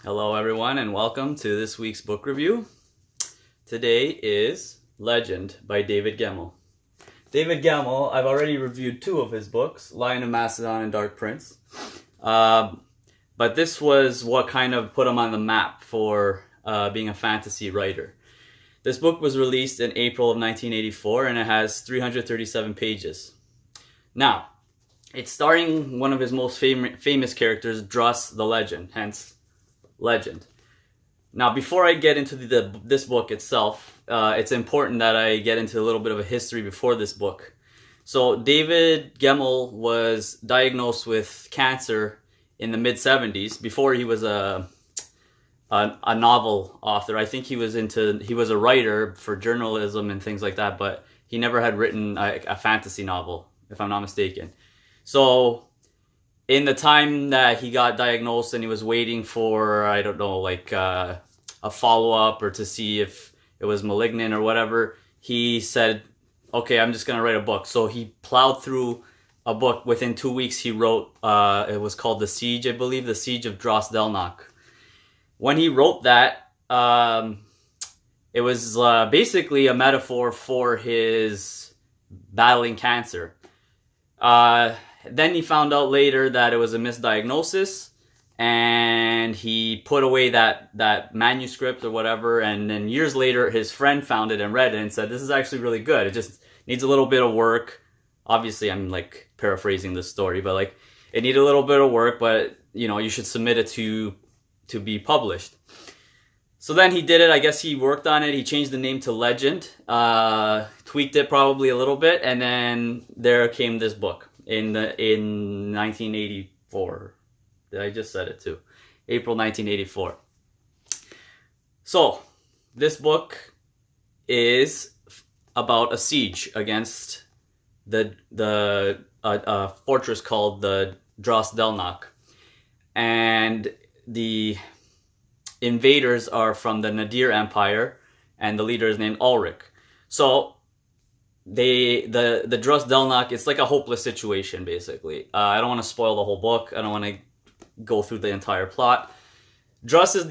Hello everyone and welcome to this week's book review. Today is Legend by David Gemmell. David Gemmell, I've already reviewed two of his books, Lion of Macedon and Dark Prince. But this was what kind of put him on the map for being a fantasy writer. This book was released in April of 1984 and it has 337 pages. Now, it's starring one of his most famous characters, Druss the Legend, hence Legend. Now, before I get into this book itself, it's important that I get into a little bit of a history before this book. So, David Gemmell was diagnosed with cancer in the mid-70s, before he was a novel author. I think he was a writer for journalism and things like that, but he never had written a fantasy novel, if I'm not mistaken. So, in the time that he got diagnosed and he was waiting for, I don't know, like a follow-up or to see if it was malignant or whatever, he said, okay, I'm just going to write a book. So he plowed through a book. Within 2 weeks, he wrote, it was called The Siege, I believe, The Siege of Dros-Delnoch. When he wrote that, it was basically a metaphor for his battling cancer. Then he found out later that it was a misdiagnosis, and he put away that manuscript or whatever, and then years later his friend found it and read it and said, this is actually really good. It just needs a little bit of work. Obviously, I'm like paraphrasing the story, but like it needed a little bit of work, but you know, you should submit it to be published. So then he did it. I guess he worked on it. He changed the name to Legend, tweaked it probably a little bit, and then there came this book in 1984. I just said it too. April 1984. So, this book is about a siege against the fortress called the Dros-Delnoch. And the invaders are from the Nadir Empire, and the leader is named Ulrich. So, the Dros-Delnoch, it's like a hopeless situation, basically. I don't want to spoil the whole book. I don't want to go through the entire plot. Druss is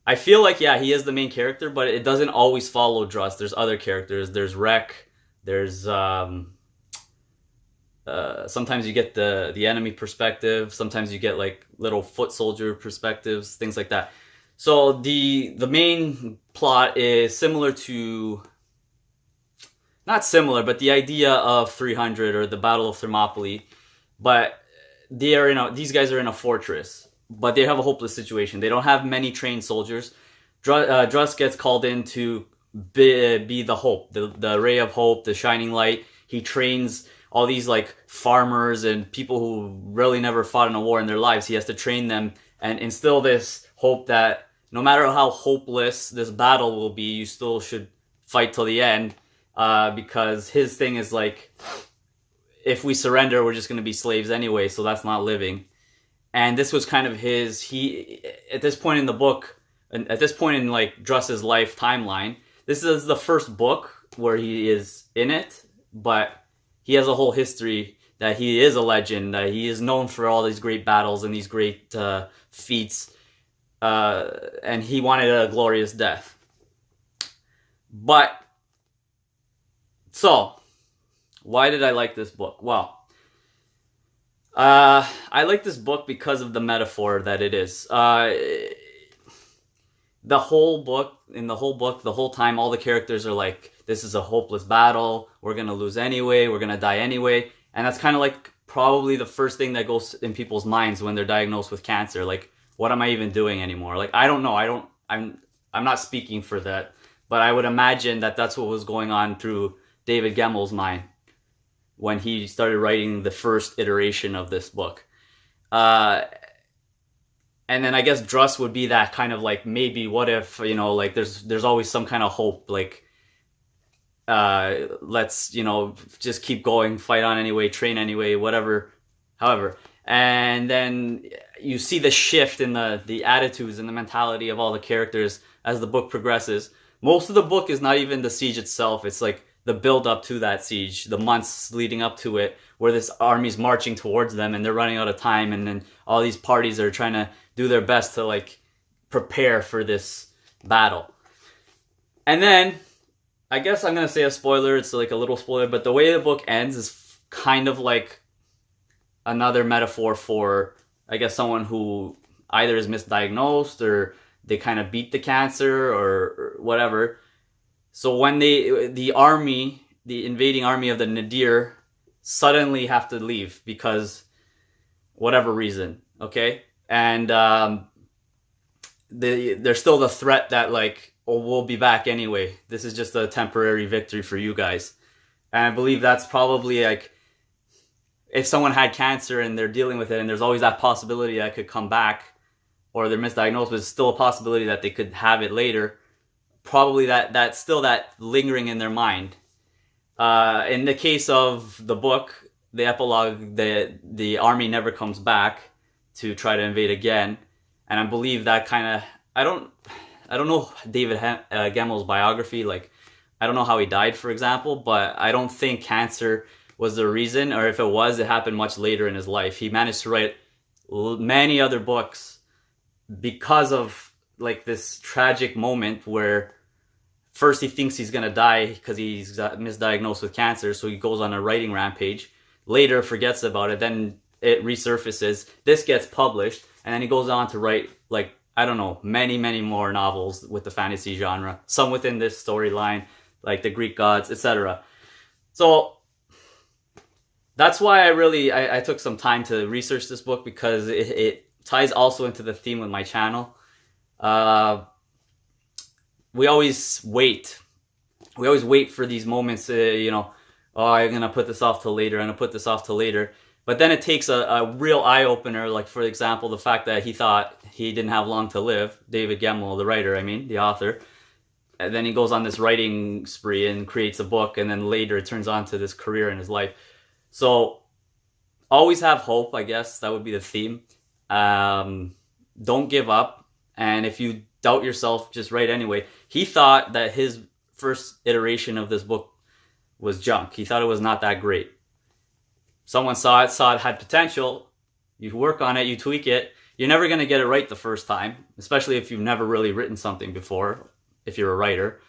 I feel like, yeah, he is the main character, but it doesn't always follow Druss. There's other characters. There's Rek. There's sometimes you get the enemy perspective. Sometimes you get like little foot soldier perspectives, things like that. So the main plot is similar to, not similar, but the idea of 300 or the Battle of Thermopylae, but these guys are in a fortress, but they have a hopeless situation. They don't have many trained soldiers. Druss gets called in to be the hope, the ray of hope, the shining light. He trains all these like farmers and people who really never fought in a war in their lives. He has to train them and instill this hope that no matter how hopeless this battle will be, you still should fight till the end, because his thing is like, if we surrender, we're just going to be slaves anyway, so that's not living. And this was kind of at this point in the book, at this point in like Druss's life timeline, this is the first book where he is in it, but he has a whole history that he is a legend, that he is known for all these great battles and these great feats, and he wanted a glorious death. But, so, why did I like this book? Well, I like this book because of the metaphor that it is. The whole book, the whole time, all the characters are like, this is a hopeless battle, we're going to lose anyway, we're going to die anyway. And that's kind of like probably the first thing that goes in people's minds when they're diagnosed with cancer. Like, what am I even doing anymore? Like, I don't know. I'm not speaking for that, but I would imagine that that's what was going on through David Gemmell's mind when he started writing the first iteration of this book. And then I guess Druss would be that kind of like, maybe what if, you know, like there's always some kind of hope, like, let's, you know, just keep going, fight on anyway, train anyway, whatever, however. And then you see the shift in the attitudes and the mentality of all the characters as the book progresses. Most of the book is not even the siege itself. It's like the build up to that siege, the months leading up to it, where this army's marching towards them and they're running out of time, and then all these parties are trying to do their best to like prepare for this battle. And then I guess I'm gonna say a spoiler, it's like a little spoiler, but the way the book ends is kind of like another metaphor for, I guess, someone who either is misdiagnosed or they kind of beat the cancer or whatever. So when the invading army of the Nadir suddenly have to leave because whatever reason, okay? And there's still the threat that like, oh, we'll be back anyway. This is just a temporary victory for you guys. And I believe that's probably like, if someone had cancer and they're dealing with it, and there's always that possibility that it could come back, or they're misdiagnosed, but it's still a possibility that they could have it later. Probably that's still that lingering in their mind. In the case of the book, the epilogue, the army never comes back to try to invade again, and I believe that kind of, I don't know David Gemmell's biography, like I don't know how he died, for example, but I don't think cancer was the reason, or if it was, it happened much later in his life. He managed to write many other books because of like this tragic moment where first he thinks he's gonna die because he's misdiagnosed with cancer, so he goes on a writing rampage. Later forgets about it, then it resurfaces. This gets published, and then he goes on to write like, I don't know, many more novels with the fantasy genre, some within this storyline, like the Greek gods, etc. So that's why I took some time to research this book, because it ties also into the theme with my channel. We always wait for these moments, oh, I'm gonna put this off till later, I'm gonna put this off till later. But then it takes a real eye-opener, like for example, the fact that he thought he didn't have long to live, David Gemmell, the writer, the author. And then he goes on this writing spree and creates a book, and then later it turns on to this career in his life. So always have hope, I guess, that would be the theme. Don't give up, and if you doubt yourself, just write anyway. He thought that his first iteration of this book was junk. He thought it was not that great. Someone saw it had potential. You work on it, you tweak it. You're never going to get it right the first time, especially if you've never really written something before, if you're a writer,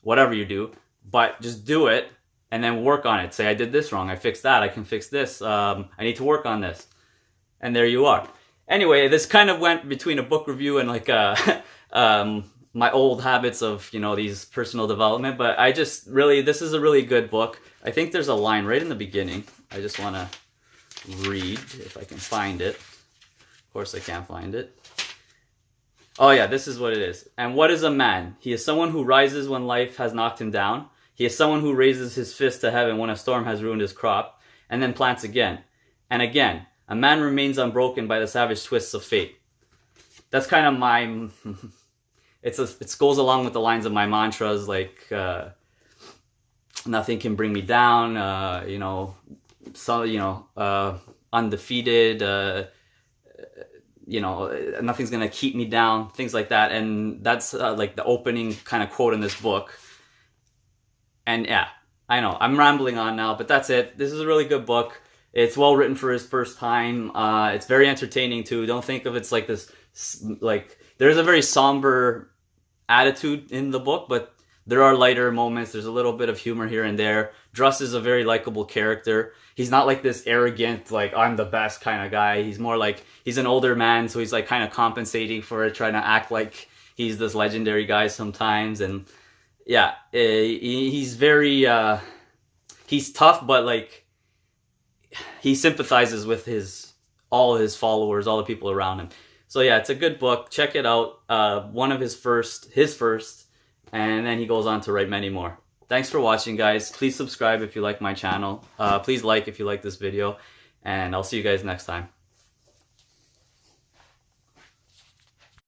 whatever you do. But just do it and then work on it. Say, I did this wrong, I fixed that, I can fix this, I need to work on this. And there you are. Anyway, this kind of went between a book review and like my old habits of, these personal development. But this is a really good book. I think there's a line right in the beginning. I just want to read if I can find it. Of course I can't find it. Oh yeah, this is what it is. And what is a man? He is someone who rises when life has knocked him down. He is someone who raises his fist to heaven when a storm has ruined his crop, and then plants again. And again, a man remains unbroken by the savage twists of fate. That's kind of my... It goes along with the lines of my mantras, like nothing can bring me down, undefeated, nothing's gonna keep me down, things like that. And that's like the opening kind of quote in this book. And yeah, I know I'm rambling on now, but that's it. This is a really good book. It's well written for his first time. It's very entertaining too. Don't think of it's like this, like there's a very somber attitude in the book, but there are lighter moments. There's a little bit of humor here and there. Druss is a very likable character. He's not like this arrogant, like I'm the best kind of guy. He's more like, he's an older man, so he's like kind of compensating for it, trying to act like he's this legendary guy sometimes. And yeah, he's very, he's tough, but like he sympathizes with all his followers, all the people around him. So yeah, it's a good book. Check it out. One of his first, and then he goes on to write many more. Thanks for watching, guys. Please subscribe if you like my channel. Please like if you like this video, and I'll see you guys next time.